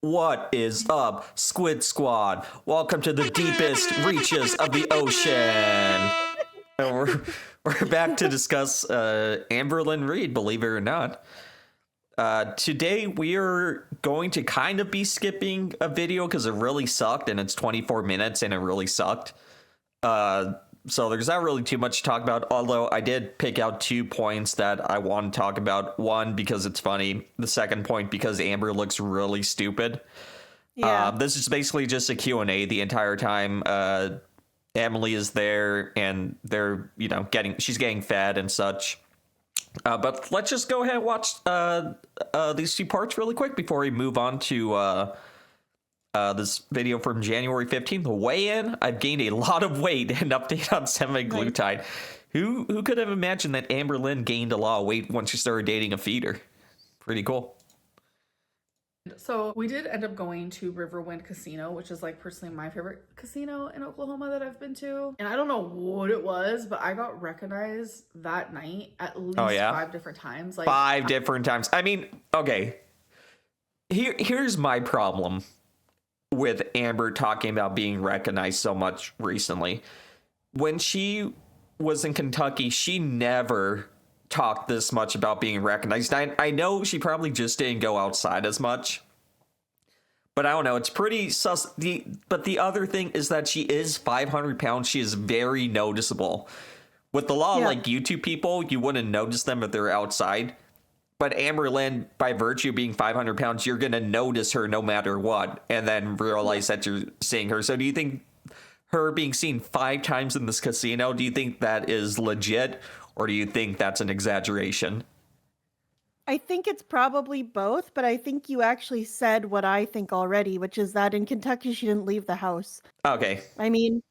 What is up, Squid Squad? Welcome to the deepest reaches of the ocean. And we're back to discuss AMBERLYNN REID, believe it or not. Today we are going to kind of be skipping a video because it really sucked, and it's 24 minutes, and it really sucked. So there's not really too much to talk about, although I did pick out 2 points that I want to talk about. One, because it's funny. The second point, because Amber looks really stupid. Yeah. This is basically just a Q&A the entire time. Emily is there, and they're, she's getting fed and such. But let's just go ahead and watch these 2 parts really quick before we move on to this video from January 15th. Weigh-in. I've gained a lot of weight and update on semaglutide. Nice. Who could have imagined that AMBERLYNN gained a lot of weight once she started dating a feeder? Pretty cool. So we did end up going to Riverwind Casino, which is like personally my favorite casino in Oklahoma that I've been to. And I don't know what it was, but I got recognized that night at least 5 different times. Like 5 different times. I mean, okay. Here's my problem with Amber talking about being recognized so much recently. When she was in Kentucky, she never talked this much about being recognized. I know she probably just didn't go outside as much, but I don't know. It's pretty sus. But the other thing is that she is 500 pounds. She is very noticeable. With the law, like YouTube people, you wouldn't notice them if they're outside. But AMBERLYNN, by virtue of being 500 pounds, you're going to notice her no matter what, and then realize that you're seeing her. So do you think her being seen 5 times in this casino, do you think that is legit, or do you think that's an exaggeration? I think it's probably both, but I think you actually said what I think already, which is that in Kentucky, she didn't leave the house. Okay. I mean,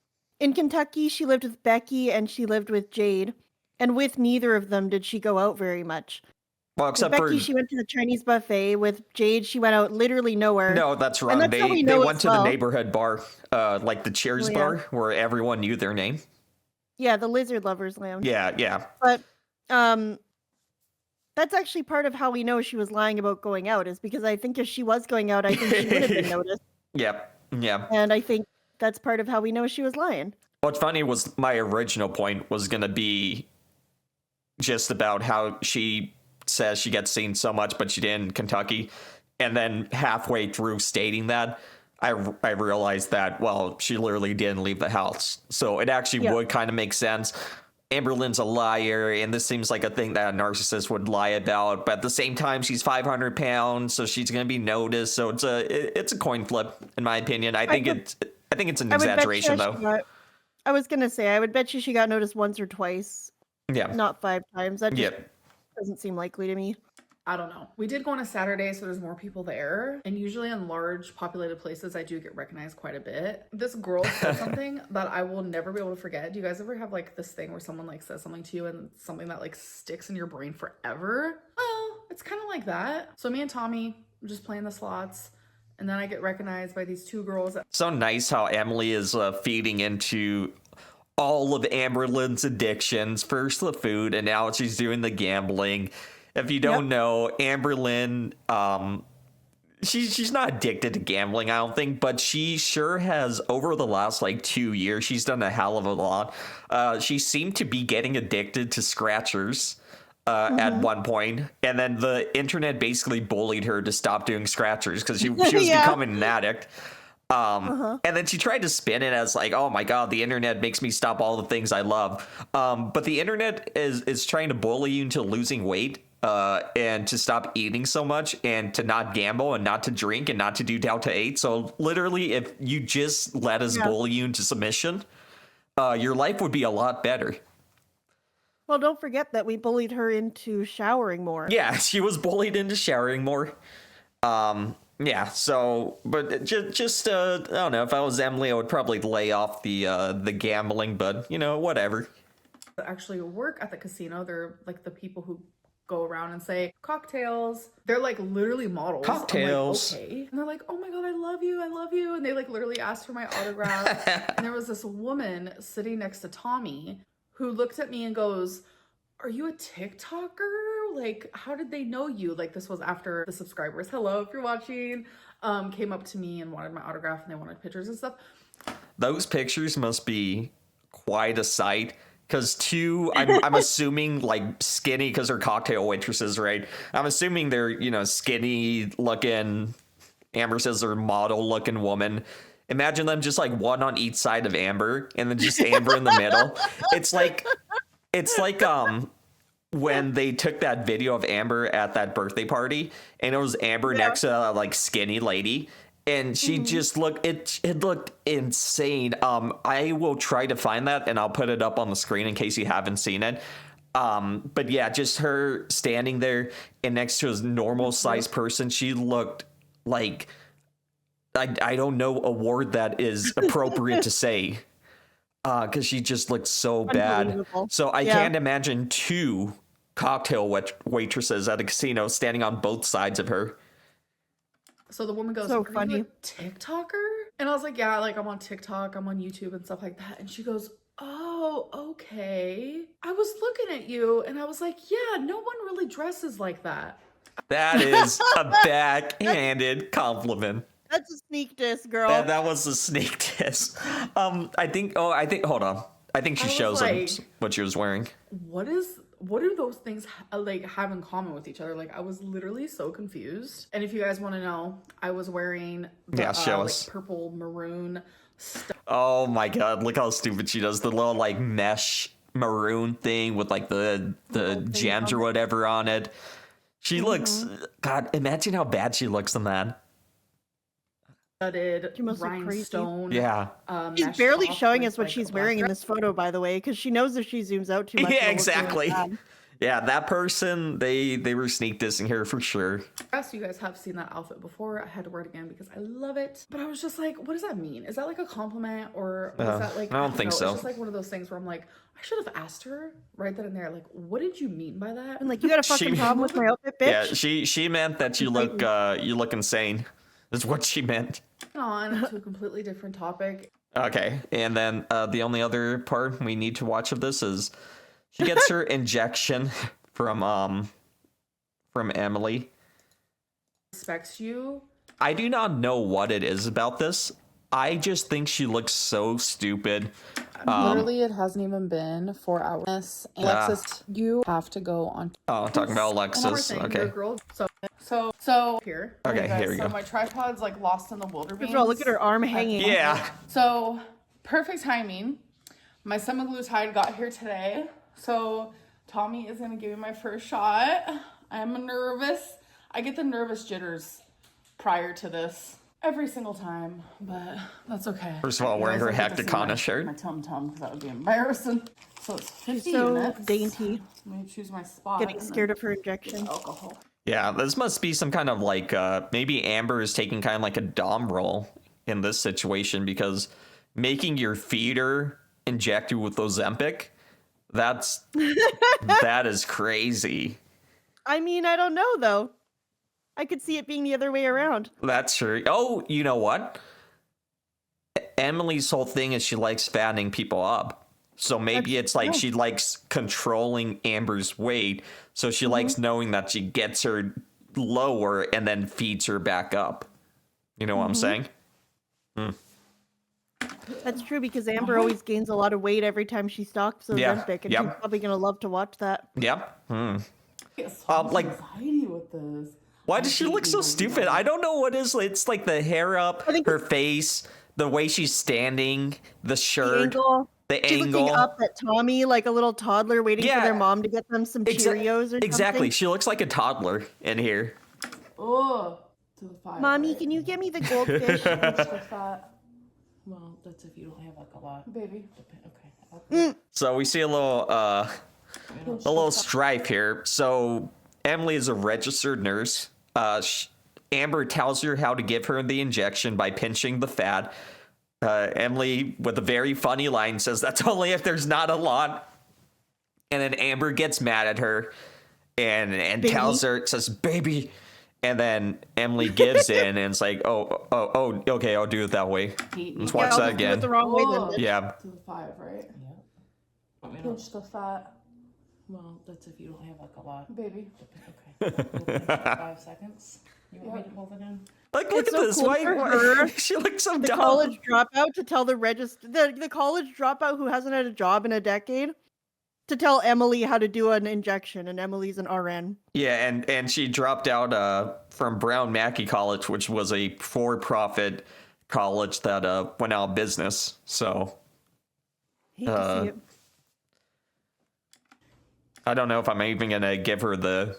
in Kentucky, she lived with Becky and she lived with Jade, and with neither of them did she go out very much. Well, except with Becky, she went to the Chinese buffet. With Jade, she went out literally nowhere. No, that's wrong. That's they went to the neighborhood bar, like the Cheers bar, where everyone knew their name. Yeah, the Lizard Lovers Lounge. Yeah. But that's actually part of how we know she was lying about going out, is because I think if she was going out, I think she would have been noticed. Yeah. And I think that's part of how we know she was lying. What's funny was my original point was going to be just about how she says she gets seen so much, but she did in Kentucky. And then halfway through stating that, I realized that, well, she literally didn't leave the house. So it actually would kind of make sense. AMBERLYNN's a liar, and this seems like a thing that a narcissist would lie about. But at the same time, she's 500 pounds, so she's going to be noticed. So it's a coin flip, in my opinion. I think it's an exaggeration, though. I was going to say, I would bet you she got noticed once or twice. Yeah. Not 5 times. That just doesn't seem likely to me. I don't know. We did go on a Saturday, so there's more people there. And usually in large populated places, I do get recognized quite a bit. This girl said something that I will never be able to forget. Do you guys ever have like this thing where someone like says something to you and something that like sticks in your brain forever? Well, it's kind of like that. So me and Tommy were just playing the slots. And then I get recognized by these 2 girls. So nice how Emily is feeding into all of AMBERLYNN's addictions. First the food, and now she's doing the gambling. If you don't know, AMBERLYNN, she's not addicted to gambling, I don't think, but she sure has, over the last like 2 years, she's done a hell of a lot. She seemed to be getting addicted to scratchers at one point, and then the internet basically bullied her to stop doing scratchers because she was becoming an addict. And then she tried to spin it as like, oh my god, the internet makes me stop all the things I love. But the internet is trying to bully you into losing weight, and to stop eating so much, and to not gamble, and not to drink, and not to do Delta 8. So literally, if you just let us bully you into submission, your life would be a lot better. Well, don't forget that we bullied her into showering more. Yeah, she was bullied into showering more. Yeah, so, but just I don't know, if I was Emily, I would probably lay off the gambling, but, whatever. Actually work at the casino. They're like the people who go around and say cocktails. They're like literally models. Cocktails. Like, okay. And they're like, oh my god, I love you. And they like literally asked for my autograph. And there was this woman sitting next to Tommy who looked at me and goes, are you a TikToker? Like, how did they know you? Like, this was after the subscribers. Hello, if you're watching. came up to me and wanted my autograph and they wanted pictures and stuff. Those pictures must be quite a sight. Because two, I'm assuming like skinny because they're cocktail waitresses, right? I'm assuming they're, you know, skinny looking. Amber says they're model looking woman. Imagine them just like one on each side of Amber and then just Amber in the middle. It's like when they took that video of Amber at that birthday party and it was Amber next to a like skinny lady. And she just looked, it looked insane. I will try to find that and I'll put it up on the screen in case you haven't seen it. But yeah, just her standing there and next to a normal sized person, she looked like, I don't know a word that is appropriate to say. Because she just looked so bad. So I can't imagine two cocktail waitresses at a casino standing on both sides of her. So the woman goes, So "Are funny. you a TikToker?" And I was like, "Yeah, like I'm on TikTok, I'm on YouTube and stuff like that." And she goes, "Oh, okay. I was looking at you and I was like, yeah, no one really dresses like that." That is a backhanded compliment. That's a sneak diss, girl. That was a sneak diss. I think hold on. I think she I was shows him like, what she was wearing. What do those things like have in common with each other? Like I was literally so confused. And if you guys want to know, I was wearing the show like, us. purple maroon stuff. Oh my god, look how stupid she does. The little like mesh maroon thing with like the gems or whatever on it. She looks, God, imagine how bad she looks in that. Studded She must look crazy. rhinestone. Yeah. She's mesh barely top showing with, us what like, she's a wearing in black this photo, by the way, because she knows if she zooms out too much. Yeah, it'll look really exactly. bad. Yeah, that person, they were sneak dissing her for sure. dress. You guys have seen that outfit before. I had to wear it again because I love it. But I was just like, what does that mean? Is that like a compliment or is that like, I don't think so. It's just like one of those things where I'm like, I should have asked her right then and there, like, what did you mean by that? I'm like, you got a fucking problem with my outfit, bitch? Yeah, she meant that you look insane. Is what she meant. On to a completely different topic. Okay, and then the only other part we need to watch of this is she gets her injection from Emily. Respects you. I do not know what it is about this. I just think she looks so stupid. Literally, it hasn't even been 4 hours. Alexis, you have to go on. Oh, talking about Alexis. Okay. Girl. So here. Okay, guys, here we go. My tripod's like lost in the wildebeest. Girl, look at her arm hanging. Yeah. So perfect timing. My semaglutide got here today. So Tommy is gonna give me my first shot. I'm nervous. I get the nervous jitters prior to this every single time, but that's okay. First of all, wearing her Hecticana shirt. My tum-tum, because that would be embarrassing. So it's 50 So units. dainty. Let me choose my spot. Getting and then scared of her injection. alcohol. Yeah, this must be some kind of like maybe Amber is taking kind of like a dom role in this situation because making your feeder inject you with Ozempic, that is crazy. I mean, I don't know though. I could see it being the other way around. That's true. Oh, you know what? Emily's whole thing is she likes fattening people up. So maybe it's like she likes controlling Amber's weight. So she likes knowing that she gets her lower and then feeds her back up. You know what I'm saying? That's true because Amber always gains a lot of weight every time she stalks Ozempic, and she's probably gonna love to watch that. Yep. Like anxiety with this. Why does she look so stupid? I don't know what is. It's like the hair up, her face, the way she's standing, the shirt, the She's angle. looking up at Tommy like a little toddler waiting for their mom to get them some Cheerios or something. Exactly. She looks like a toddler in here. Oh, to the fire. Mommy, can you get me the goldfish? Well, that's if you don't have like a lot, baby. Okay. So we see a little strife here. So Emily is a registered nurse. Amber tells her how to give her the injection by pinching the fat. Emily, with a very funny line, says that's only if there's not a lot. And then Amber gets mad at her and tells her, says, baby. And then Emily gives in and it's like, oh, okay, I'll do it that way. Let's watch that again. Do it the wrong way then. Yeah. To the 5, right? Yeah. Pinch the fat. Well, that's if you don't have like a lot, baby. Okay. We'll pinch for 5 seconds. You want me to hold it in? Like, look It's at so this. cool Why, for why her, she looks so the dumb. college dropout, to tell the college dropout who hasn't had a job in a decade to tell Emily how to do an injection, and Emily's an RN. Yeah, and she dropped out from Brown Mackie College, which was a for-profit college that went out of business. So Hate to see it. I don't know if I'm even gonna give her the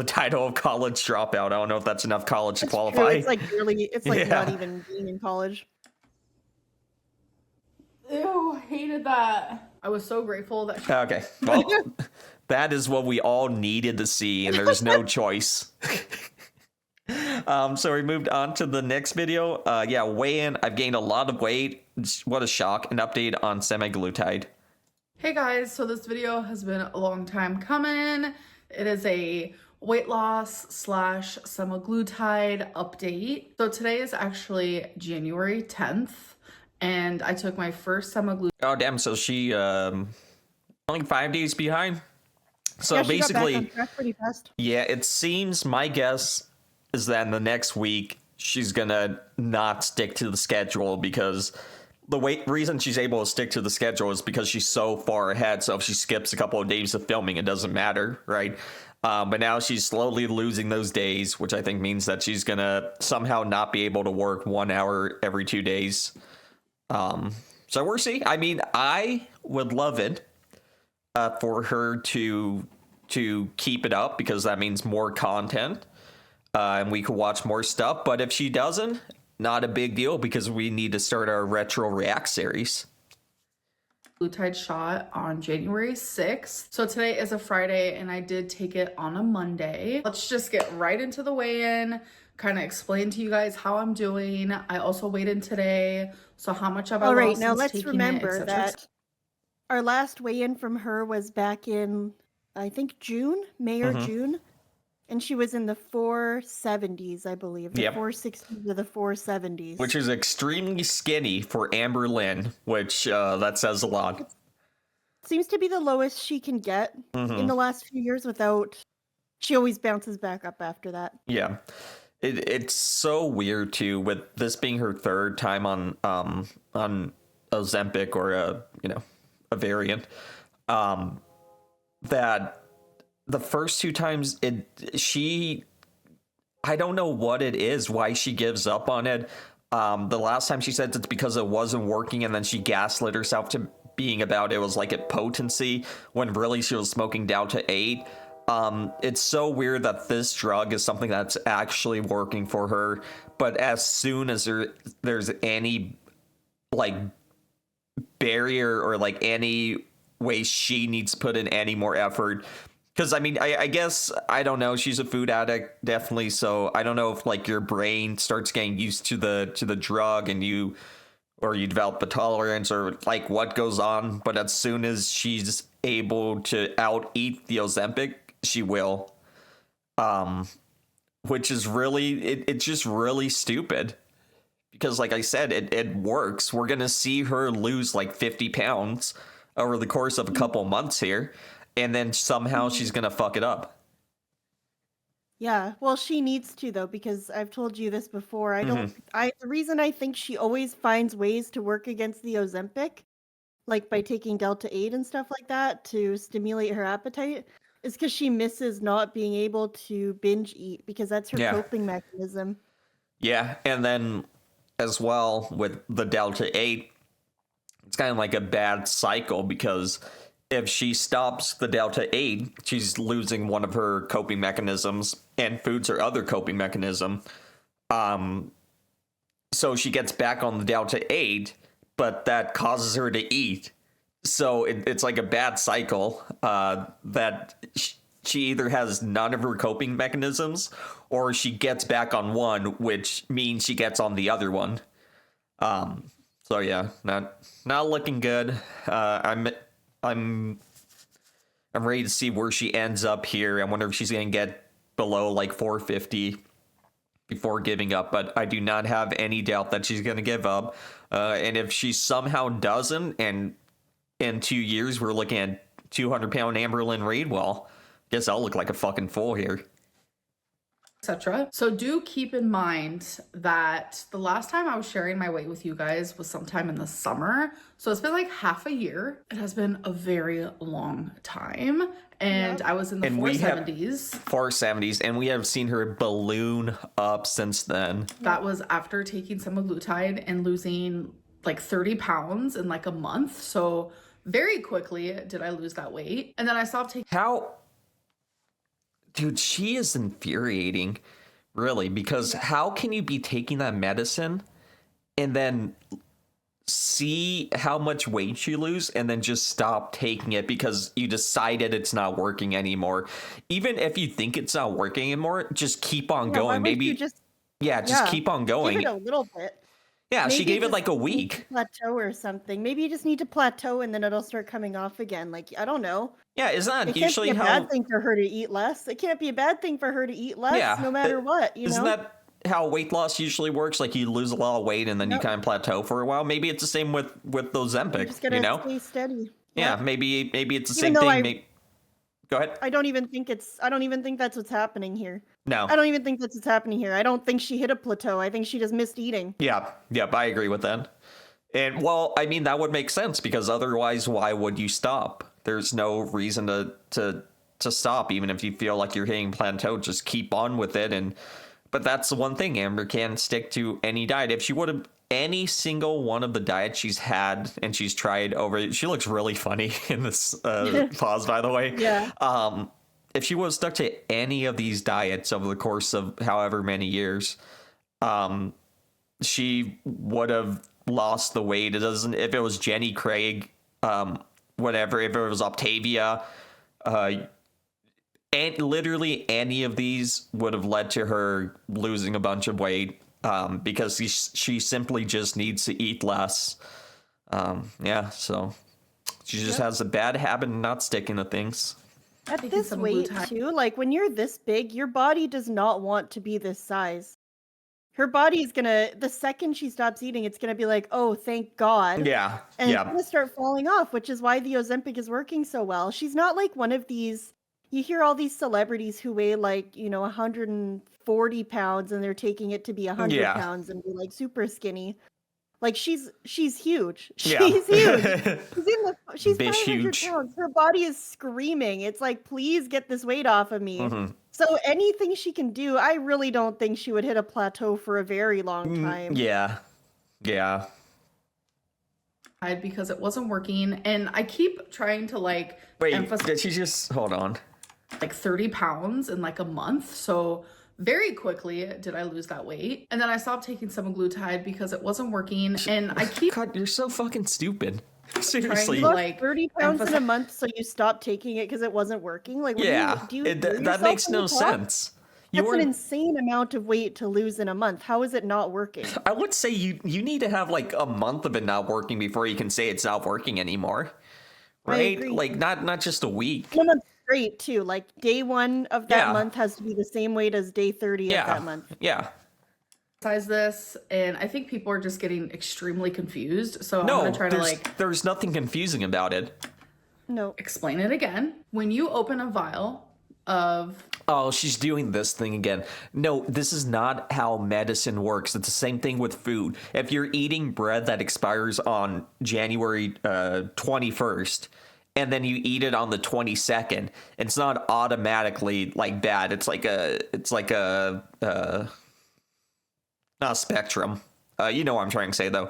title of college dropout. I don't know if that's enough college to It's qualify. true. It's like really, it's like Yeah. not even being in college. Ew, hated that. I was so grateful that Okay, well, that is what we all needed to see, and there's no choice. So we moved on to the next video. Yeah, weigh-in. I've gained a lot of weight. What a shock. An update on semaglutide. Hey guys, so this video has been a long time coming. It is a weight loss / semaglutide update. So today is actually January 10th, and I took my first semaglutide. Oh, damn. So she only 5 days behind. So Yeah, she got back basically, on track pretty fast. yeah, it seems, my guess is that in the next week she's gonna not stick to the schedule, because the reason she's able to stick to the schedule is because she's so far ahead. So if she skips a couple of days of filming, it doesn't matter, right? But now she's slowly losing those days, which I think means that she's gonna somehow not be able to work 1 hour every 2 days. So we'll see. I mean, I would love it for her to keep it up, because that means more content, and we could watch more stuff. But if she doesn't, not a big deal, because we need to start our Retro React series. Semaglutide shot on January 6th. So today is a Friday, and I did take it on a Monday. Let's just get right into the weigh-in, kind of explain to you guys how I'm doing. I also weighed in today, so how much have I All right, lost now since let's taking remember it, et cetera, et that our last weigh-in from her was back in, I think, May or June. And she was in the 470s, I believe. The Yep. 460s to the 470s. Which is extremely skinny for AMBERLYNN, which that says a lot. Seems to be the lowest she can get in the last few years without... She always bounces back up after that. Yeah. It's so weird, too, with this being her third time on Ozempic, or a variant, that the first 2 times I don't know what it is, why she gives up on it. The last time she said it's because it wasn't working, and then she gaslit herself to being about it was like at potency, when really she was smoking down to 8. It's so weird that this drug is something that's actually working for her, but as soon as there's any like barrier, or like any way she needs to put in any more effort. Because I mean, I guess, I don't know, she's a food addict, definitely, so I don't know if like your brain starts getting used to the drug, and you develop a tolerance, or like what goes on. But as soon as she's able to out eat the Ozempic, she will, which is really, it's just really stupid, because like I said, it works. We're gonna see her lose like 50 pounds over the course of a couple months here, and then somehow she's gonna fuck it up. Yeah, well, she needs to, though, because I've told you this before. The reason I think she always finds ways to work against the Ozempic, like by taking Delta 8 and stuff like that to stimulate her appetite, is because she misses not being able to binge eat, because that's her coping mechanism. Yeah, and then as well with the Delta 8, it's kind of like a bad cycle, because if she stops the Delta 8, she's losing one of her coping mechanisms, and food's her other coping mechanism. So she gets back on the Delta 8, but that causes her to eat. So it's like a bad cycle, that she either has none of her coping mechanisms, or she gets back on one, which means she gets on the other one. So yeah, not looking good. I'm ready to see where she ends up here. I wonder if she's gonna get below like 450 before giving up, but I do not have any doubt that she's gonna give up. And if she somehow doesn't, and in 2 years we're looking at 200-pound AMBERLYNN Reid, well, guess I'll look like a fucking fool here. etc. So do keep in mind that the last time I was sharing my weight with you guys was sometime in the summer. So it's been like half a year. It has been a very long time. And I was in the 470s. 470s, and we have seen her balloon up since then. That was after taking semaglutide and losing like 30 pounds in like a month. So very quickly did I lose that weight. And then I stopped taking. Dude, she is infuriating, really, because how can you be taking that medicine and then see how much weight you lose and then just stop taking it because you decided it's not working anymore? Even if you think it's not working anymore, just keep on going. Maybe just keep on going. Give it a little bit. Yeah, Maybe she gave it like a week. Plateau or something. Maybe you just need to plateau and then it'll start coming off again. Like, I don't know. Yeah, isn't that usually how? It can't be a bad thing for her to eat less. It can't be a bad thing for her to eat less, no matter what. Isn't that how weight loss usually works? Like you lose a lot of weight and then you kind of plateau for a while. Maybe it's the same with those Ozempic. Just gotta stay steady. Yeah, maybe it's the same thing. Go ahead. I don't even think that's what's happening here. No. I don't even think that's what's happening here. I don't think she hit a plateau. I think she just missed eating. Yeah, I agree with that. And well, I mean, that would make sense because otherwise, why would you stop? There's no reason to stop, even if you feel like you're hitting plateau. Just keep on with it. But that's the one thing, Amber can't stick to any diet. If she would have any single one of the diets she's had and she's tried over, she looks really funny in this pause, by the way. Yeah. If she would have stuck to any of these diets over the course of however many years, she would have lost the weight. It doesn't, if it was Jenny Craig, whatever, if it was Octavia, and literally any of these would have led to her losing a bunch of weight, because she simply just needs to eat less. So she just has a bad habit of not sticking to things. At this weight too, like when you're this big, your body does not want to be this size. Her body's gonna, the second she stops eating, it's gonna be like, oh, thank God. Yeah. And it's gonna start falling off, which is why the Ozempic is working so well. She's not like one of these, you hear all these celebrities who weigh like, 140 pounds and they're taking it to be 100 pounds and be like super skinny. Like she's huge. She's huge. She's 500 pounds. Her body is screaming. It's like, please get this weight off of me. Mm-hmm. So anything she can do, I really don't think she would hit a plateau for a very long time. Yeah. Because it wasn't working, and I keep trying to emphasize. Did she just hold on? 30 pounds in like a month. So very quickly did I lose that weight. And then I stopped taking semaglutide because it wasn't working. And I keep... God, you're so fucking stupid. Seriously. You lost 30 pounds in a month, so you stopped taking it because it wasn't working? Like, that makes no sense. That's an insane amount of weight to lose in a month. How is it not working? I would say you need to have like a month of it not working before you can say it's not working anymore. Right? Like not just a week. A month straight too. Like day 1 of that month has to be the same weight as day 30 of that month. Yeah. This, and I think people are just getting extremely confused. So I'm gonna try to there's nothing confusing about it. No. Explain it again. When you open a vial of... Oh, she's doing this thing again. No, this is not how medicine works. It's the same thing with food. If you're eating bread that expires on January 21st, and then you eat it on the 22nd, it's not automatically like bad. It's like a not a spectrum. You know what I'm trying to say though.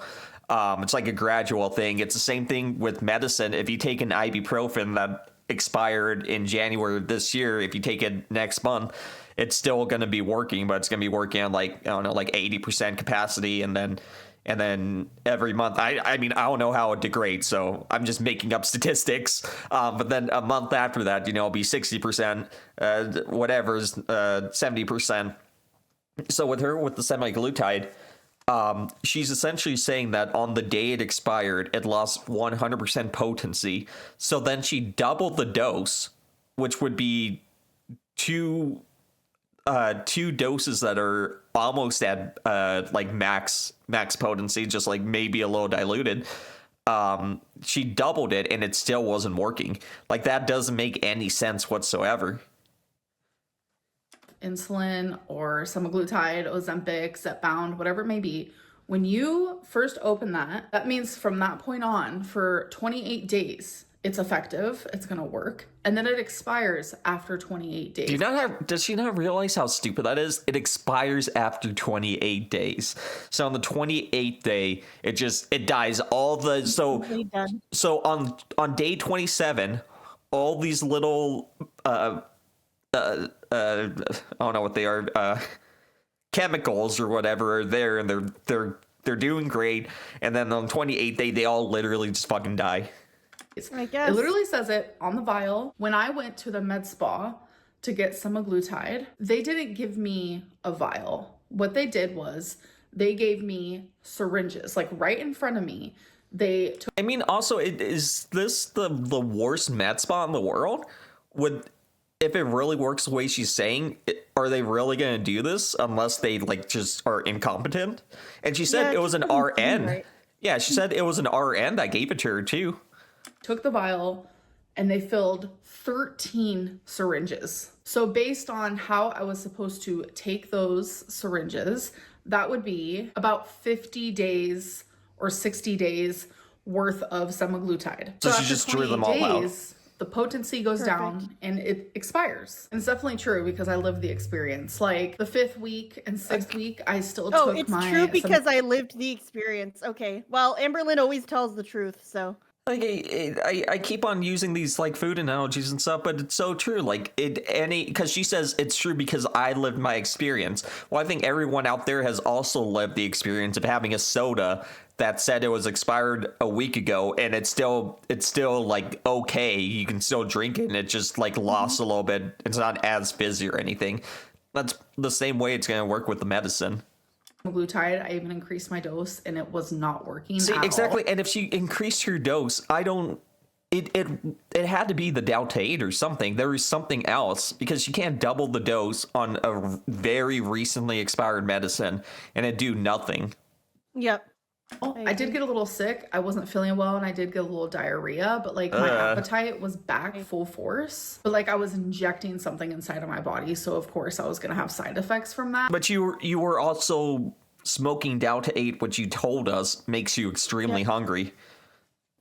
It's like a gradual thing. It's the same thing with medicine. If you take an ibuprofen that expired in January of this year, if you take it next month, it's still going to be working, but it's going to be working on like 80% capacity, and then every month, I mean, I don't know how it degrades, so I'm just making up statistics. But then a month after that, it'll be 60%, whatever's 70%. So with the semaglutide, she's essentially saying that on the day it expired, it lost 100% potency. So then she doubled the dose, which would be two doses that are almost at like max potency, just like maybe a little diluted. She doubled it and it still wasn't working. Like that doesn't make any sense whatsoever. insulin or semaglutide, Ozempic, Zepbound, whatever it may be, when you first open that, that means from that point on for 28 days, it's effective, it's gonna work, and then it expires after 28 days. Does she not realize how stupid that is? It expires after 28 days. So on the 28th day, it dies. So on day 27, all these little I don't know what they are, chemicals or whatever are there, and they're doing great, and then on 28th day they all literally just fucking die. I guess. It literally says it on the vial. When I went to the med spa to get semaglutide, they didn't give me a vial. What they did was they gave me syringes, like right in front of me. I mean, also, is this the worst med spa in the world? If it really works the way she's saying, are they really going to do this unless they like just are incompetent? And she said it was an RN. Right. Yeah, she said it was an RN that gave it to her too. Took the vial and they filled 13 syringes. So based on how I was supposed to take those syringes, that would be about 50 days or 60 days worth of semaglutide. So she just drew them all out. The potency goes down and it expires. And it's definitely true because I lived the experience. Like the 5th week and 6th week, I still took it's true because I lived the experience. Okay. Well, AMBERLYNN always tells the truth, so. Like I keep on using these like food analogies and stuff, but it's so true. Like because she says it's true because I lived my experience. Well, I think everyone out there has also lived the experience of having a soda that said it was expired a week ago, and it's still like okay, you can still drink it, and it just like lost a little bit. It's not as fizzy or anything. That's the same way it's gonna work with the medicine. Semaglutide, I even increased my dose and it was not working. See, exactly. And if she increased her dose, it had to be the Delta 8 or something. There was something else because you can't double the dose on a very recently expired medicine and it do nothing. Yep. Oh, I did get a little sick. I wasn't feeling well and I did get a little diarrhea, but like my appetite was back full force. But like I was injecting something inside of my body, so of course I was going to have side effects from that. But you were also smoking Delta 8, which you told us makes you extremely hungry.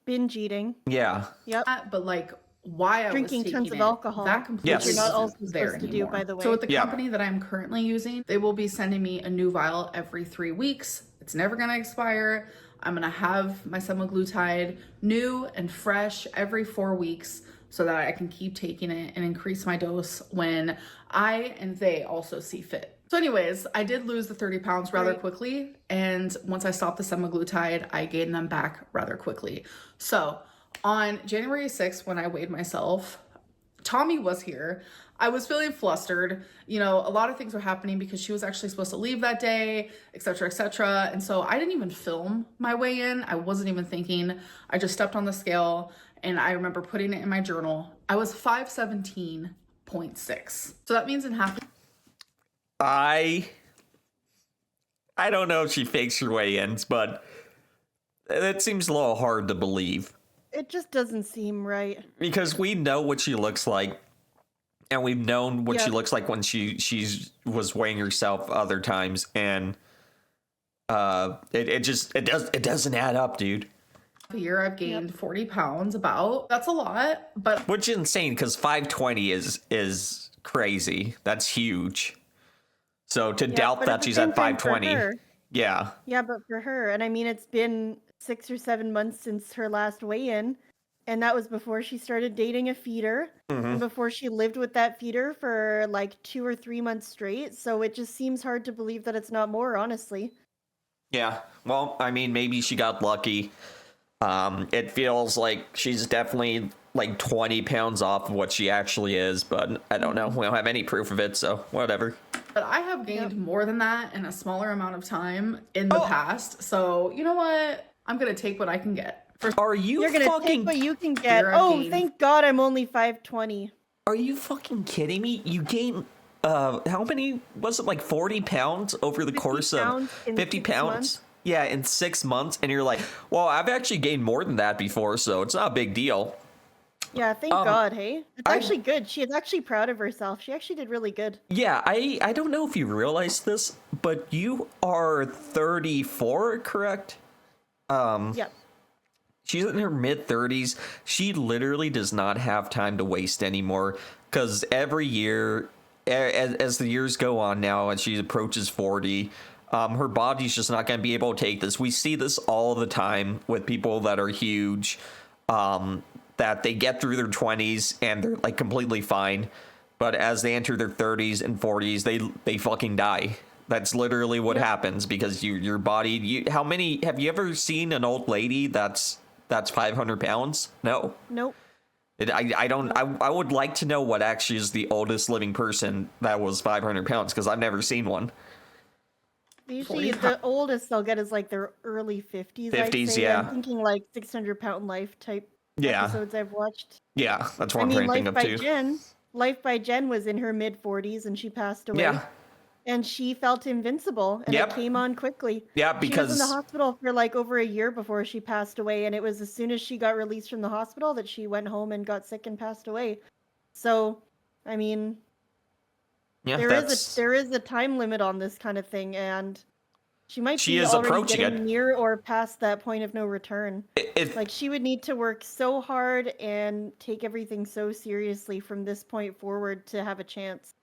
Binge eating. Yeah. Yep. But like why drinking I was taking tons of alcohol. That completely you're not also there supposed to anymore. do, by the way. So with the company that I'm currently using, they will be sending me a new vial every 3 weeks. It's never going to expire. I'm going to have my semaglutide new and fresh every 4 weeks so that I can keep taking it and increase my dose when I and they also see fit. So anyways, I did lose the 30 pounds rather quickly. And once I stopped the semaglutide, I gained them back rather quickly. So on January 6th, when I weighed myself, Tommy was here. I was feeling flustered. You know, a lot of things were happening because she was actually supposed to leave that day, etc., etc. And so I didn't even film my weigh-in. I wasn't even thinking. I just stepped on the scale and I remember putting it in my journal. I was 517.6. So that means in half. I don't know if she fakes her weigh-ins, but it seems a little hard to believe. It just doesn't seem right. Because we know what she looks like. And we've known what she looks like when she was weighing herself other times, and it doesn't add up, dude. A year I've gained 40 pounds about. That's a lot, but which is insane because 520 is crazy. That's huge. So to doubt that she's at 520, yeah, but for her, and I mean, it's been 6 or 7 months since her last weigh-in. And that was before she started dating a feeder, and before she lived with that feeder for like 2 or 3 months straight. So it just seems hard to believe that it's not more, honestly. Yeah, well, I mean, maybe she got lucky. It feels like she's definitely like 20 pounds off of what she actually is, but I don't know. We don't have any proof of it, so whatever. But I have gained more than that in a smaller amount of time in the past. So you know what? I'm going to take what I can get. You're gonna take what you can get. Oh, thank God I'm only 520. Are you fucking kidding me? You gained how many was it, like 40 pounds over the course of 50 pounds? Yeah, in 6 months, and you're like, well, I've actually gained more than that before, so it's not a big deal. Yeah, thank God, hey? It's actually good. She is actually proud of herself. She actually did really good. Yeah, I don't know if you realize this, but you are 34, correct? Yep. She's in her mid-30s. She literally does not have time to waste anymore, because every year, as the years go on now, and she approaches 40, her body's just not going to be able to take this. We see this all the time with people that are huge, that they get through their 20s and they're like completely fine, but as they enter their 30s and 40s, they fucking die. That's literally what happens, because your body. How many have you ever seen an old lady that's 500 pounds? No. Nope. I would like to know what actually is the oldest living person that was 500 pounds, because I've never seen one. Usually the oldest they'll get is like their early 50s. 50s, yeah. I'm thinking like 600-pound life type episodes I've watched. Yeah, that's what I'm trying to think of too. Life by Jen was in her mid-40s and she passed away. Yeah. And she felt invincible, and it came on quickly. Yeah, because she was in the hospital for like over a year before she passed away, and it was as soon as she got released from the hospital that she went home and got sick and passed away. So, I mean, there is a time limit on this kind of thing, and she might be already getting near or past that point of no return. Like, she would need to work so hard and take everything so seriously from this point forward to have a chance.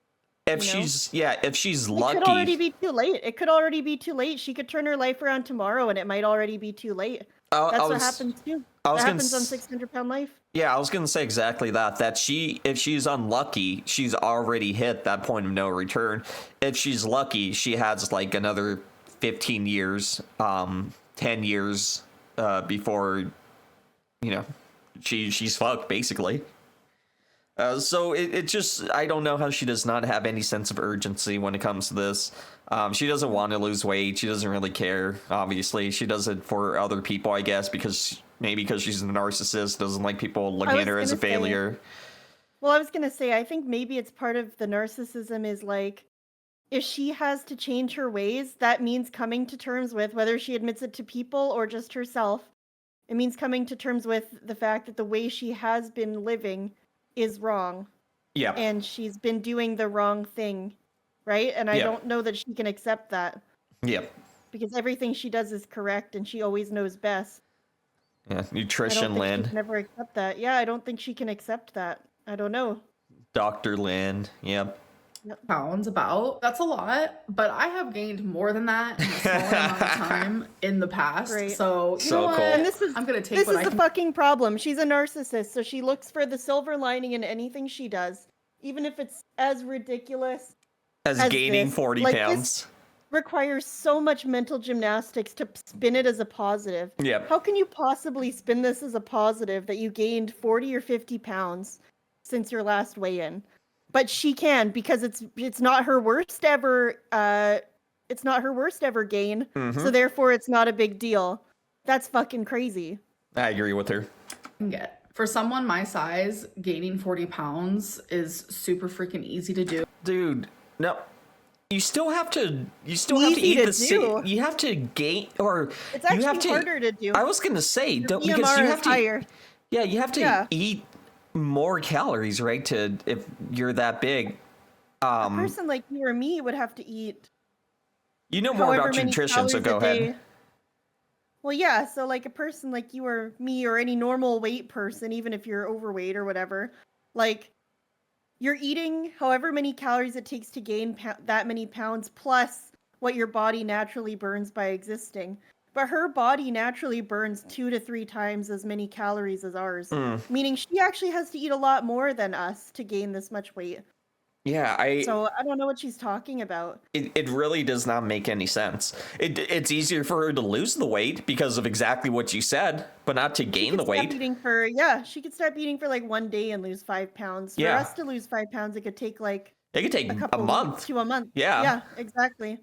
If she's lucky, it could already be too late. It could already be too late. She could turn her life around tomorrow, and it might already be too late. That's what happens too. That happens on 600-pound life. Yeah, I was gonna say exactly that. If she's unlucky, she's already hit that point of no return. If she's lucky, she has like another 15 years, 10 years before, she's fucked basically. So it just, I don't know how she does not have any sense of urgency when it comes to this. She doesn't want to lose weight. She doesn't really care, obviously. She does it for other people, I guess, because she's a narcissist, doesn't like people looking at her as a failure. Well, I was going to say, I think maybe it's part of the narcissism is like, if she has to change her ways, that means coming to terms with, whether she admits it to people or just herself, it means coming to terms with the fact that the way she has been living is wrong. Yeah. And she's been doing the wrong thing, right? And I don't know that she can accept that. Yeah. Because everything she does is correct and she always knows best. Yeah, nutrition, Lynn. She can never accept that. Yeah, I don't think she can accept that. I don't know. Dr. Lynn, yep. Pounds about. That's a lot, but I have gained more than that in a small amount of time in the past. Great. So you know what? Cool. And I'm gonna take this what is the fucking problem. She's a narcissist, so she looks for the silver lining in anything she does, even if it's as ridiculous as gaining 40 pounds. This requires so much mental gymnastics to spin it as a positive. Yep. How can you possibly spin this as a positive that you gained 40 or 50 pounds since your last weigh-in? But she can, because it's not her worst ever gain, so therefore it's not a big deal. That's fucking crazy. I agree with her. For someone my size, gaining 40 pounds is super freaking easy to do. Dude, no. You still have to eat the same. You have to gain, or it's actually you have to, harder to do. I was gonna say, because you have to. Higher. Yeah, you have to eat more calories, right? If you're that big. A person like you or me would have to eat. You know more about nutrition, so go ahead. Well, yeah. So like a person like you or me or any normal weight person, even if you're overweight or whatever, like you're eating however many calories it takes to gain that many pounds plus what your body naturally burns by existing. But her body naturally burns 2 to 3 times as many calories as ours, meaning she actually has to eat a lot more than us to gain this much weight. Yeah, So I don't know what she's talking about. It really does not make any sense. It's easier for her to lose the weight because of exactly what you said, but not to gain the weight. She could stop eating for like 1 day and lose 5 pounds. For us to lose 5 pounds, it could take like a month to a month. Yeah, exactly.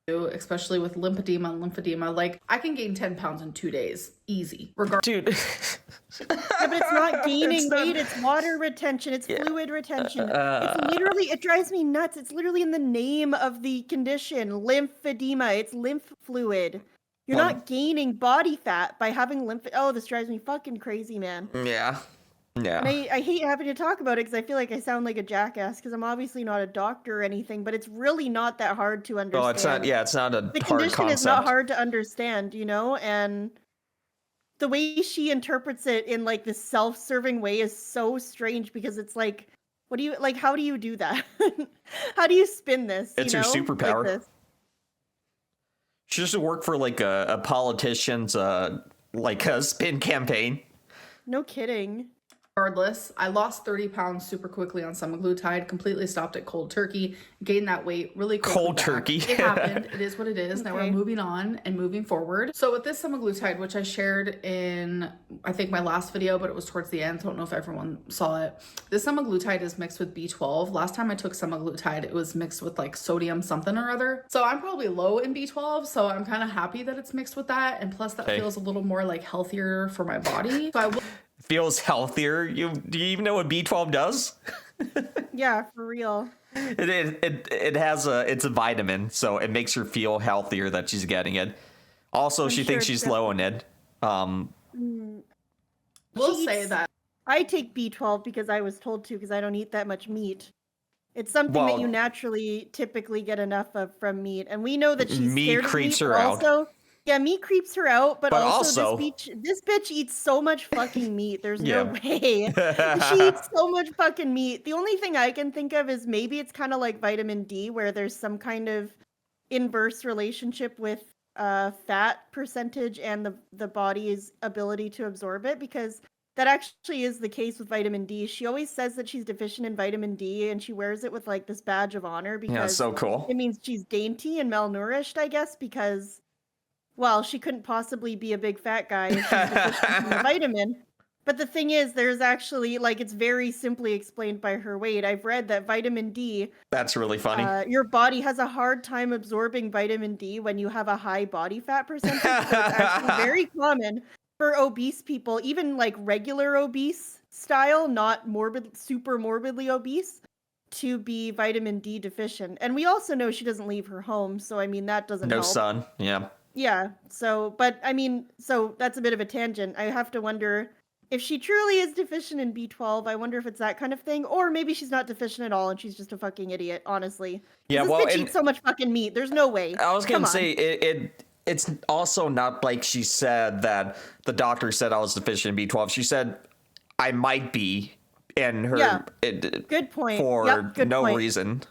Especially with lymphedema. Like, I can gain 10 pounds in 2 days. Easy. Dude. Yeah, but it's not gaining weight. It's water retention. It's fluid retention. It's literally, it drives me nuts. It's literally in the name of the condition, lymphedema. It's lymph fluid. You're not gaining body fat by having this drives me fucking crazy, man. Yeah. Yeah. And I hate having to talk about it because I feel like I sound like a jackass because I'm obviously not a doctor or anything, but it's really not that hard to understand. Well, it's not. Yeah, it's not a The hard condition is not concept. hard to understand, you know? And the way she interprets it in like this self-serving way is so strange because it's like, what do you like? How do you do that? How do you spin this? It's you her know? superpower. Like this. She used to work for like a politician's like a spin campaign. No kidding. Regardless, I lost 30 pounds super quickly on semaglutide, completely stopped at cold turkey, gained that weight really quickly. Cold back. turkey. It happened. It is what it is. Now Okay. we're moving on and moving forward. So with this semaglutide, which I shared in, I think, my last video, but it was towards the end. I don't know if everyone saw it. This semaglutide is mixed with B12. Last time I took semaglutide, it was mixed with like sodium something or other. So I'm probably low in B12. So I'm kind of happy that it's mixed with that. And plus that feels a little more like healthier for my body. So I will Feels healthier. Do you even know what B12 does? Yeah, for real. It has it's a vitamin, so it makes her feel healthier that she's getting it. Also, she thinks sure she's it's low in it. We'll say that. I take B12 because I was told to because I don't eat that much meat. It's something Well, that you naturally typically get enough of from meat. And we know that she's meat scared of creeps meat, her but out. also, yeah, meat creeps her out, but also, also- this bitch eats so much fucking meat. There's Yeah. no way. She eats so much fucking meat. The only thing I can think of is maybe it's kind of like vitamin D where there's some kind of inverse relationship with fat percentage and the body's ability to absorb it, because that actually is the case with vitamin D. She always says that she's deficient in vitamin D and she wears it with like this badge of honor because Yeah, so cool. it means she's dainty and malnourished, I guess, because, well, she couldn't possibly be a big fat guy if she's deficient in the vitamin. But the thing is, there's actually, like, it's very simply explained by her weight. I've read that vitamin D, That's really funny. your body has a hard time absorbing vitamin D when you have a high body fat percentage. So it's actually very common for obese people, even like regular obese style, not super morbidly obese, to be vitamin D deficient. And we also know she doesn't leave her home, so I mean that doesn't No help. sun. Yeah. Yeah. So, but I mean, so that's a bit of a tangent. I have to wonder if she truly is deficient in B12. I wonder if it's that kind of thing, or maybe she's not deficient at all and she's just a fucking idiot. Honestly. 'Cause Yeah, this well, bitch and- eats so much fucking meat. There's no way. I was Come gonna on. say it's also not like she said that the doctor said I was deficient in B12. She said I might be, and her Yeah. Good point. for Yep, good no point. reason.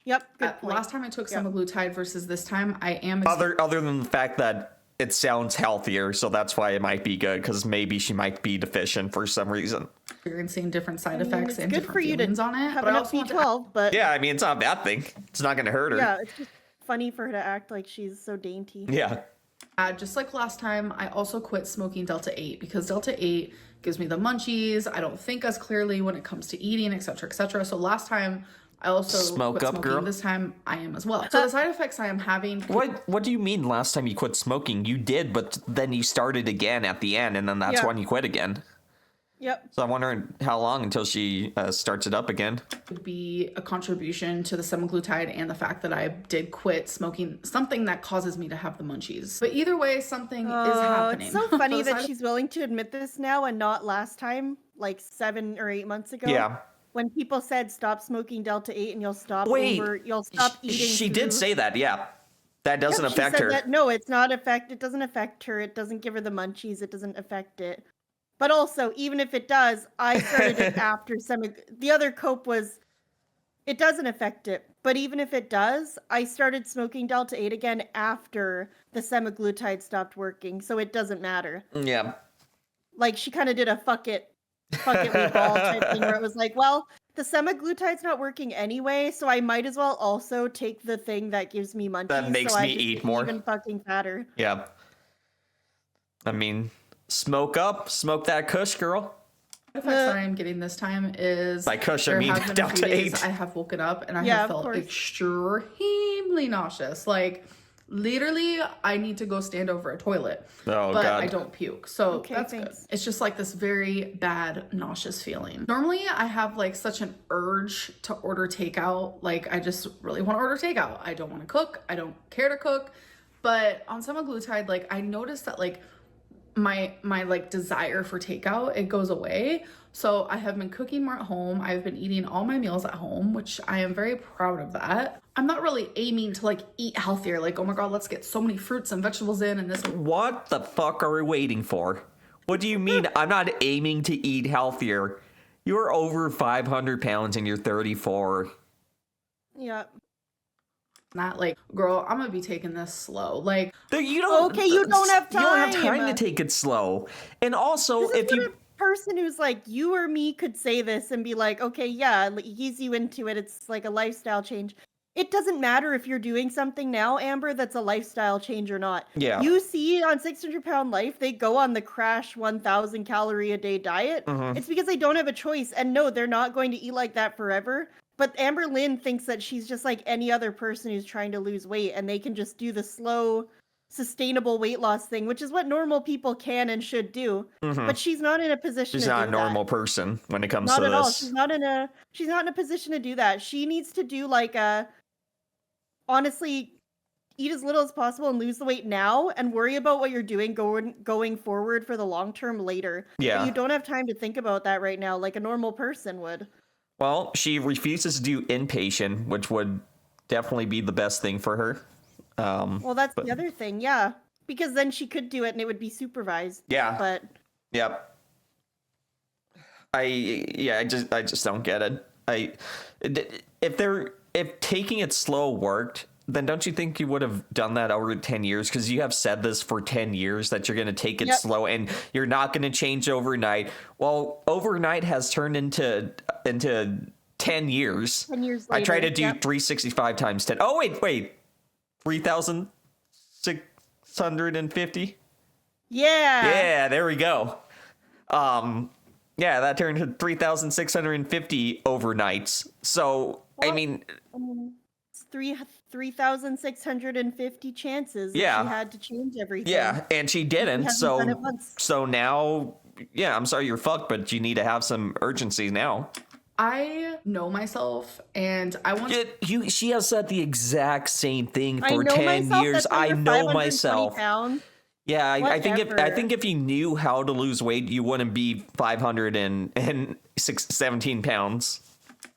Yep. Good point. Last time I took Yep. semaglutide versus this time, I am Other than the fact that it sounds healthier, so that's why it might be good, because maybe she might be deficient for some reason. experiencing different side I mean, effects it's and good different for you to feelings on it. have But I enough also want to B12, but Yeah, I mean it's not a bad thing. It's not gonna hurt her. yeah, it's just funny for her to act like she's so dainty. Yeah. just like last time, I also quit smoking Delta 8 because Delta 8 gives me the munchies. I don't think as clearly when it comes to eating, etc., etc. So last time I also Smoke quit up, smoking. girl. This time I am as well. So the side effects I am having. What do you mean last time you quit smoking? You did, but then you started again at the end, and then that's Yeah. when you quit again. Yep. So I'm wondering how long until she starts it up again. Would be a contribution to the semaglutide and the fact that I did quit smoking, something that causes me to have the munchies. But either way, something is happening. It's so So funny the that side she's willing to admit this now and not last time, like 7 or 8 months ago. Yeah. When people said stop smoking Delta 8 and you'll stop Wait, you'll stop eating. She did food." say that, yeah. That doesn't Yep, she affect said her. that, no, it doesn't affect her. It doesn't give her the munchies. It doesn't affect it. But also, even if it does, I started it after the other cope was, it doesn't affect it. But even if it does, I started smoking Delta 8 again after the semaglutide stopped working. So it doesn't matter. Yeah. Like, she kind of did a fuck it we ball type thing where it was like, well, the semaglutide's not working anyway, so I might as well also take the thing that gives me munchies. That makes so I me just eat get more. even fucking fatter. Yeah. I mean, smoke that kush, girl. effects that I am getting this time is By kush, I there mean have been a few Delta days 8. I have woken up and I Yeah, have of felt course. extremely nauseous. Like literally, I need to go stand over a toilet, Oh, but God. I don't puke, so Okay, that's thanks. good. It's just like this very bad nauseous feeling. Normally, I have like such an urge to order takeout. Like I just really want to order takeout. I don't want to cook. I don't care to cook. But on semaglutide, like I noticed that like my like desire for takeout, it goes away. So I have been cooking more at home. I've been eating all my meals at home, which I am very proud of that. I'm not really aiming to like eat healthier, like, oh my god, let's get so many fruits and vegetables in and this. What the fuck are we waiting for? What do you mean I'm not aiming to eat healthier? You're over 500 pounds and you're 34. Yeah. Not like, girl, I'm gonna be taking this slow. Like, you don't have time. You don't have time to take it slow. And also, if you person who's like you or me could say this and be like, okay, yeah, ease you into it. It's like a lifestyle change. It doesn't matter if you're doing something now, Amber, that's a lifestyle change or not. Yeah. You see on 600 Pound Life, they go on the crash 1,000 calorie a day diet. It's because they don't have a choice. And no, they're not going to eat like that forever. But AMBERLYNN thinks that she's just like any other person who's trying to lose weight and they can just do the slow, sustainable weight loss thing, which is what normal people can and should do. But she's not in a position she's to do not a normal that. person when it comes Not to at all. this. She's not in a position to do that. She needs to do like honestly, eat as little as possible and lose the weight now and worry about what you're doing going forward for the long term later. Yeah. But you don't have time to think about that right now like a normal person would. Well, she refuses to do inpatient, which would definitely be the best thing for her. Well, that's the other thing, yeah. Because then she could do it and it would be supervised. Yeah. But Yep. I just don't get it. If taking it slow worked, then don't you think you would have done that over 10 years? Because you have said this for 10 years that you're going to take it slow and you're not going to change overnight. Well, overnight has turned into 10 years. 10 years later. I try to do 365 times 10. Oh, wait. 3,650? Yeah. Yeah, there we go. Yeah, that turned to 3,650 overnights. So, I mean... It's 3,650 chances if she had to change everything. Yeah, and she didn't. So now, yeah, I'm sorry you're fucked, but you need to have some urgency now. I know myself, and I want She has said the exact same thing for 10 myself, years. I know myself. Pounds. Yeah, I think if you knew how to lose weight, you wouldn't be 517 pounds.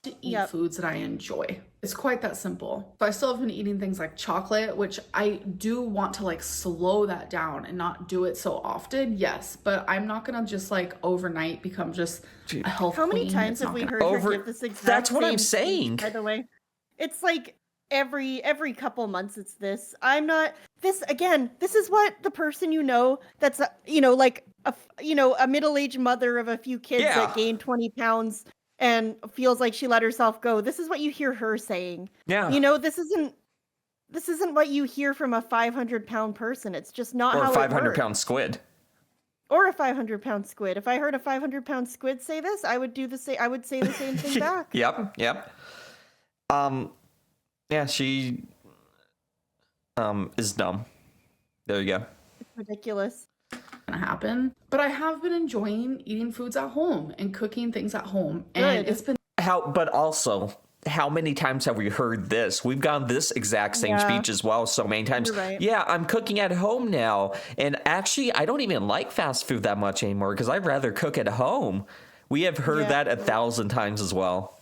To eat foods that I enjoy. It's quite that simple. So I still have been eating things like chocolate, which I do want to like slow that down and not do it so often. Yes, but I'm not gonna just like overnight become just a health How many queen. times have we heard her give this exact That's what I'm same saying. speech, by the way, it's like every couple months it's this. I'm not this again. This is what the person that's like a middle-aged mother of a few kids that gained 20 pounds and feels like she let herself go. This is what you hear her saying. Yeah. This isn't what you hear from a 500-pound person. It's just not how it works. Or a 500-pound squid. Or a 500-pound squid. If I heard a 500-pound squid say this, I would do the same. I would say the same thing back. Yep. Yeah, she is dumb. There you go. It's ridiculous. Gonna happen, but I have been enjoying eating foods at home and cooking things at home, and it's been But also, how many times have we heard this? We've gotten this exact same speech as well so many times. You're right. Yeah, I'm cooking at home now, and actually, I don't even like fast food that much anymore because I'd rather cook at home. We have heard that 1,000 times as well.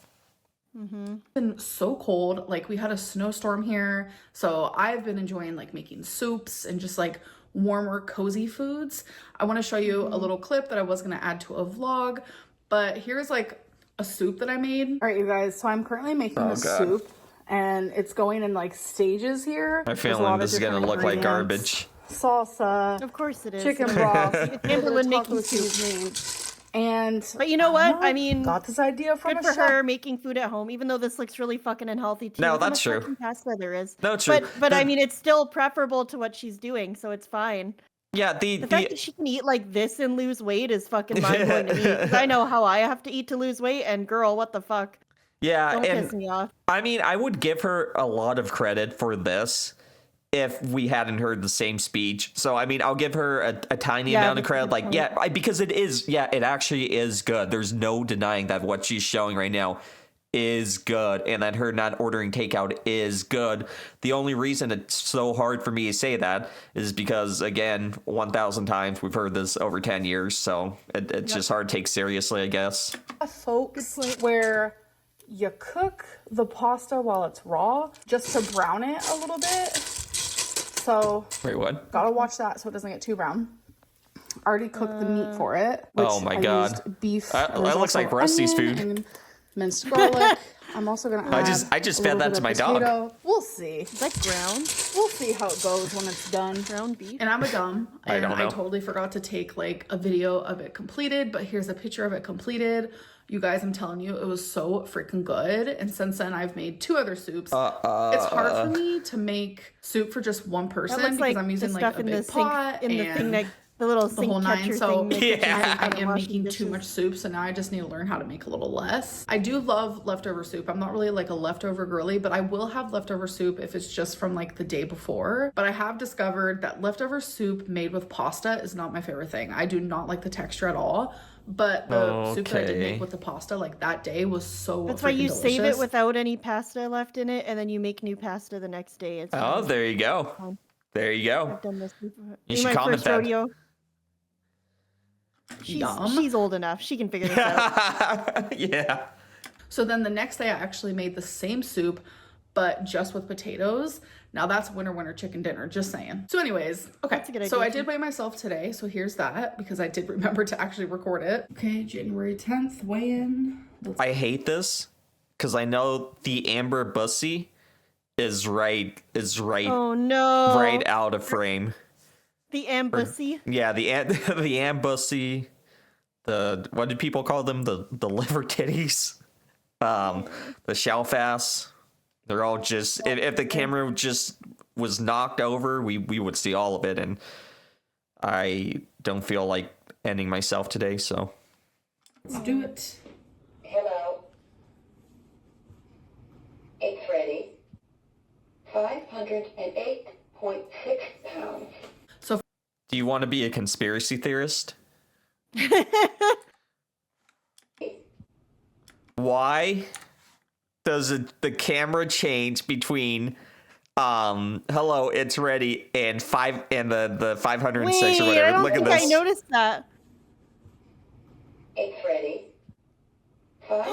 It's been so cold. Like we had a snowstorm here, so I've been enjoying like making soups and just like warmer, cozy foods. I want to show you a little clip that I was going to add to a vlog, but here's like a soup that I made. All right, you guys, so I'm currently making a soup, and it's going in like stages here. I feel like this is going to look like garbage. Salsa. Of course it is. Chicken broth. AMBERLYNN making soup. But you know what? I mean, got this idea from good for her making food at home, even though this looks really fucking unhealthy too. No, Look how that's much true. fucking pasta there is. No, true. But I mean, it's still preferable to what she's doing, so it's fine. Yeah, The fact that she can eat like this and lose weight is fucking mind-blowing to me. 'Cause I know how I have to eat to lose weight, and girl, what the fuck? Yeah, Don't and piss me off. I mean, I would give her a lot of credit for this if we hadn't heard the same speech. So, I mean, I'll give her a tiny amount of credit. Like, because it actually is good. There's no denying that what she's showing right now is good, and that her not ordering takeout is good. The only reason it's so hard for me to say that is because, again, 1,000 times we've heard this over 10 years, so it's just hard to take seriously, I guess. Folks, where you cook the pasta while it's raw just to brown it a little bit. So Wait, what? gotta watch that so it doesn't get too brown. Already cooked the meat for it. Which Oh my I God. used beef. That and there's looks also like Rusty's onion food. and minced garlic. I'm also gonna add I just a fed little that bit to of my dog. potato. We'll see. Is that ground? We'll see how it goes when it's done. Ground beef? And I'm a dumb, I and don't know. I totally forgot to take like a video of it completed, but here's a picture of it completed. You guys, I'm telling you, it was so freaking good. And since then, I've made 2 other soups. It's hard for me to make soup for just one person That looks because like I'm using the like stuff a in the big sink, pot in the and thing that the little the sink whole nine. catcher So thing. that Yeah. I catches am washing making too dishes. much soup, so now I just need to learn how to make a little less. I do love leftover soup. I'm not really like a leftover girly, but I will have leftover soup if it's just from like the day before. But I have discovered that leftover soup made with pasta is not my favorite thing. I do not like the texture at all. But the soup that I did Okay. make with the pasta like that day was so That's why freaking you save it delicious. without any pasta left in it, and then you make new pasta the next day. It's Oh, fine. there you go. There you go. I've done this before. You In should my comment first that. rodeo. Dumb. She's old enough. She can figure this out. Yeah. So then the next day I actually made the same soup, but just with potatoes. Now that's winter chicken dinner, just saying. So anyways, okay. That's a good So idea, I did weigh myself today. So here's that because I did remember to actually record it. Okay, January 10th, weigh in. I hate this because I know the Amber Bussy is right Oh no! right out of frame. The ambussy. Yeah, the Ambussy, the what did people call them? The liver titties, the Shelfass. They're all just if the camera just was knocked over, we would see all of it, and I don't feel like ending myself today, so Let's do it. Hello. It's ready. 508.6 pounds. do you want to be a conspiracy theorist? Why does the camera change between hello, it's ready and the 506 Wait, or whatever? I don't Look at think this. I noticed that. It's ready. 5.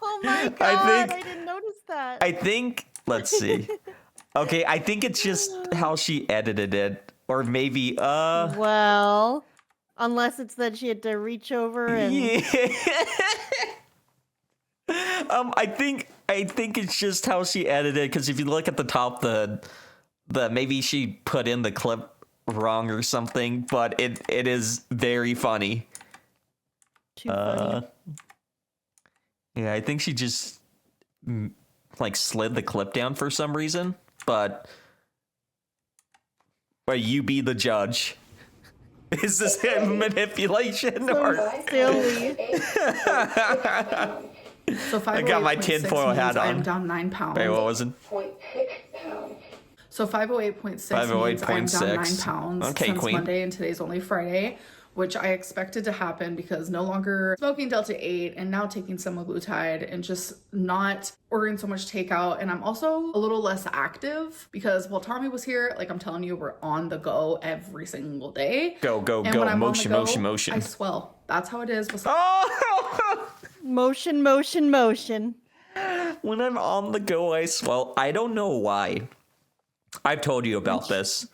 Oh my god! I think- I didn't notice that. I think let's see. Okay, I think it's just how she edited it. Or maybe Well, unless it's that she had to reach over and yeah. I think it's just how she edited, because if you look at the top, the maybe she put in the clip wrong or something, but it is very funny. too funny. Yeah, I think she just like slid the clip down for some reason, but you be the judge. Is this manipulation or? Silly. 508.6 pounds. So I got my 508.6 tinfoil hat means I am on. down 9 pounds. Wait, what was it? 0.6 pounds. So 508.6 means I am down 9 508.6. pounds Okay, since queen. Monday, and today's only Friday, which I expected to happen because no longer smoking Delta 8 and now taking semaglutide and just not ordering so much takeout. And I'm also a little less active because while Tommy was here, like I'm telling you, we're on the go every single day. Go, go, And go. when I'm Motion, on the go, motion. I swell. That's how it is with Oh! Motion, motion, motion. When I'm on the go, I swell. I don't know why. I've told you about this,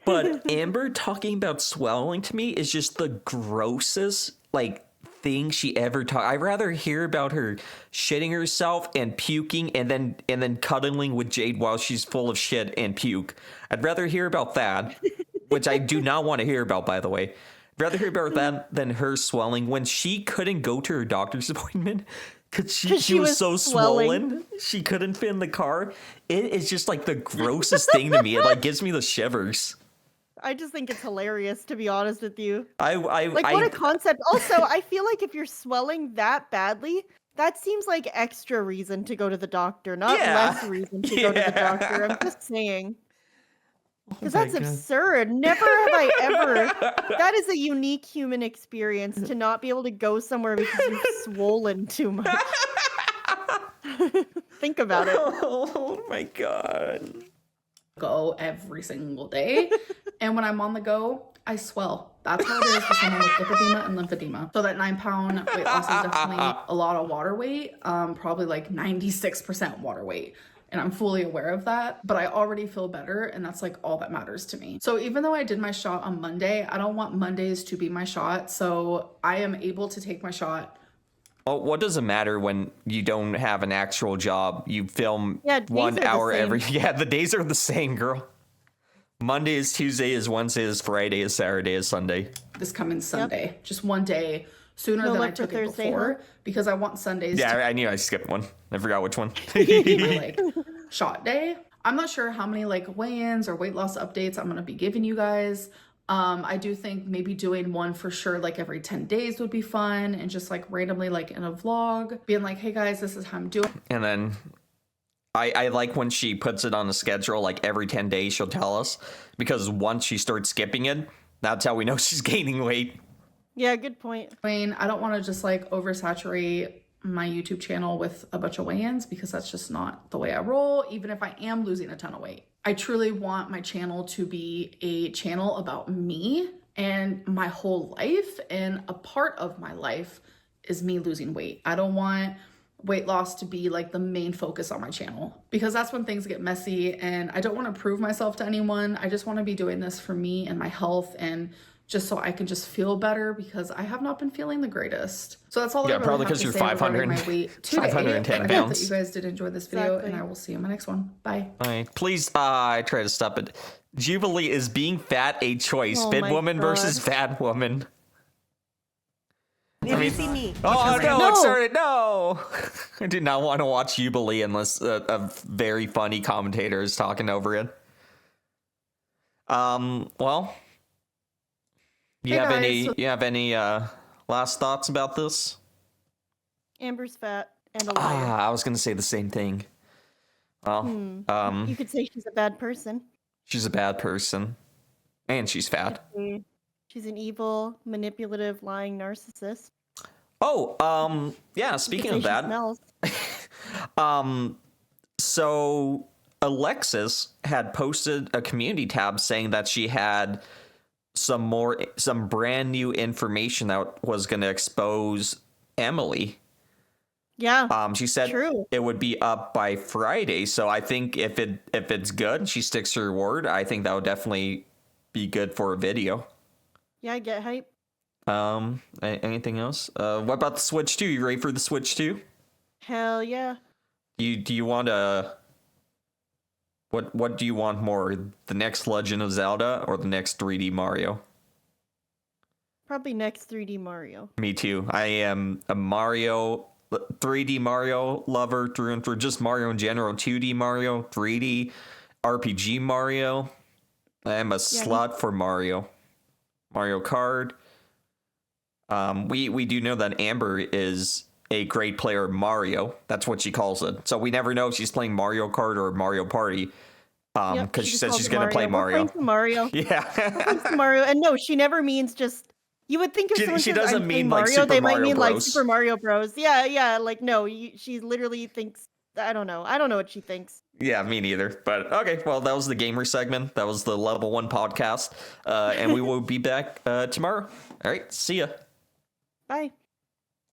but Amber talking about swelling to me is just the grossest like thing she ever talked. I'd rather hear about her shitting herself and puking and then cuddling with Jade while she's full of shit and puke. I'd rather hear about that, which I do not want to hear about, by the way. I'd rather hear about that than her swelling when she couldn't go to her doctor's appointment because she was so swollen. She couldn't fit in the car. It is just like the grossest thing to me. It like gives me the shivers. I just think it's hilarious, to be honest with you. What What a concept. Also, I feel like if you're swelling that badly, that seems like extra reason to go to the doctor, not Yeah. less reason to go to the doctor. I'm just saying. Because that's absurd. Never have I ever. That is a unique human experience to not be able to go somewhere because you've swollen too much. Think about it. Oh my god. Go every single day. And when I'm on the go, I swell. That's how it is for someone with lipedema and lymphedema. So that 9-pound weight loss is definitely a lot of water weight, probably like 96% water weight. And I'm fully aware of that, but I already feel better, and that's like all that matters to me. So even though I did my shot on Monday, I don't want Mondays to be my shot. So I am able to take my shot. Well, what does it matter when you don't have an actual job? You film days 1 are the hour same. every. Yeah, the days are the same, girl. Monday is Tuesday is Wednesday is Friday is Saturday is Sunday. This coming Sunday, just one day sooner than I luck for took it Thursday, before, because I want Sundays Yeah, to I knew I skipped one. I forgot which one. be my like shot day. I'm not sure how many like weigh-ins or weight loss updates I'm gonna be giving you guys. I do think maybe doing one for sure like every 10 days would be fun, and just like randomly like in a vlog being like, hey guys, this is how I'm doing. And then I like when she puts it on the schedule, like every 10 days she'll tell us, because once she starts skipping it, that's how we know she's gaining weight. Yeah, good point. I don't want to just like oversaturate my YouTube channel with a bunch of weigh-ins, because that's just not the way I roll, even if I am losing a ton of weight. I truly want my channel to be a channel about me and my whole life, and a part of my life is me losing weight. I don't want weight loss to be like the main focus on my channel, because that's when things get messy, and I don't want to prove myself to anyone. I just want to be doing this for me and my health, and just so I can just feel better, because I have not been feeling the greatest. So that's all I really probably have because to you're say regarding 500 my weight today. 510 I hope pounds. that you guys did enjoy this video, Exactly. and I will see you in my next one. Bye. All right, please, I try to stop it. Jubilee, is being fat a choice? Oh Fit my woman God. versus fat woman. Have you seen me? Oh no, No. it started. No, I do not want to watch Jubilee unless a very funny commentator is talking over it. Well, Hey, guys. you have any last thoughts about this? Amber's fat and a liar. I was gonna say the same thing. Well, You could say she's a bad person. she's a bad person, and she's fat. She's an evil, manipulative, lying narcissist. Oh, yeah. You Speaking could of say she that, smells. so Alexis had posted a community tab saying that she had some brand new information that was going to expose Emily. Yeah. She said True. it would be up by Friday. So I think if it's good and she sticks to her word, I think that would definitely be good for a video. Yeah, get hype. Anything else? What about the Switch 2? You ready for the Switch 2? Hell yeah. Do you want to? What do you want more? The next Legend of Zelda or the next 3D Mario? Probably next 3D Mario. Me too. I am a 3D Mario lover through and through. Just Mario in general. 2D Mario, 3D RPG Mario. I am a slut for Mario. Mario Kart. We do know that Amber is a great player of Mario. That's what she calls it. So we never know if she's playing Mario Kart or Mario Party. Because she just says calls she's it going to play We're Mario. playing some Mario. Yeah. Playing some Mario. And no, she never means just. You would think if She someone says, doesn't I'm mean, playing like, Mario, Super they might Mario mean like Bros. Super Mario Bros. Yeah. Like, no, she literally thinks. I don't know what she thinks. Yeah, me neither. But okay, well, that was the gamer segment. That was the Level 1 podcast. And we will be back tomorrow. All right, see ya. Bye.